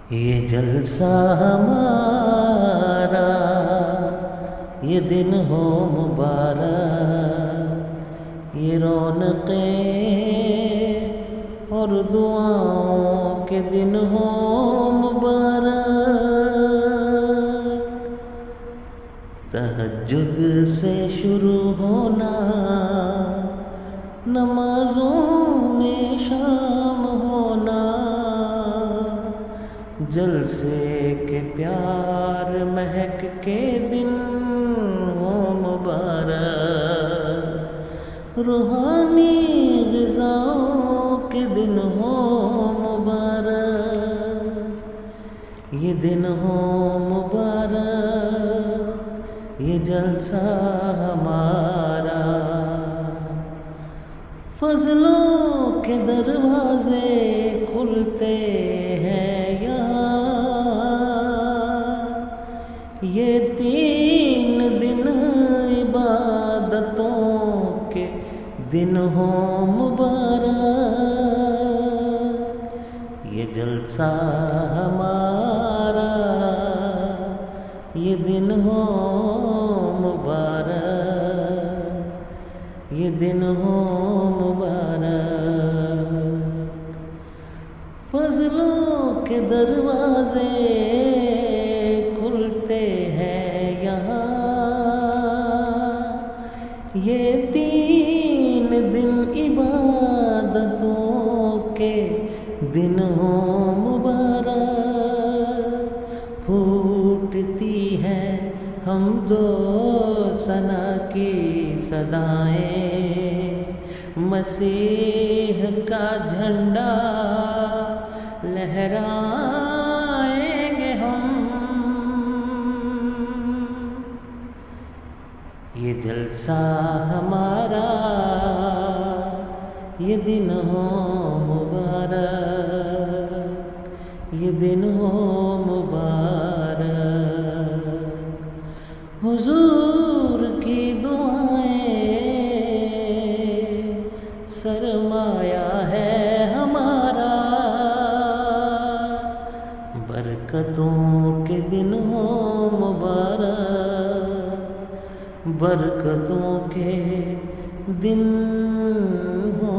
ये जलसा हमारा, ये दिन हो मुबारक, ये रौनक़ें और दुआओं के दिन हो मुबारक। तहज्जुद से शुरू होना, नमाज़ों में शाम होना, जलसे के प्यार महक के दिन हो मुबारक, रूहानी ग़िज़ाओं के दिन हो मुबारक। ये दिन हो मुबारक, ये जलसा हमारा। फज़लों के दरवाजे खुलते हैं यहाँ, ये 3 दिन इबादतों के दिन हो मुबारक। ये जलसा हमारा, ये दिन हो मुबारक, ये दिन हो मुबारक। फज़लों के दरवाजे खुलते हैं यहाँ, ये 3 दिन इबादतों के दिन हो मुबारक। फूटती है हम्दो सना की सदाएं, मसीह का झंडा लहराएंगे हम। ये जलसा हमारा, ये दिन हो मुबारक, ये दिन हो मुबारक। हुजूर की दुआएं सरमाया है हमारा, बरकतों के दिन हो मुबारक, बरकतों के दिन हो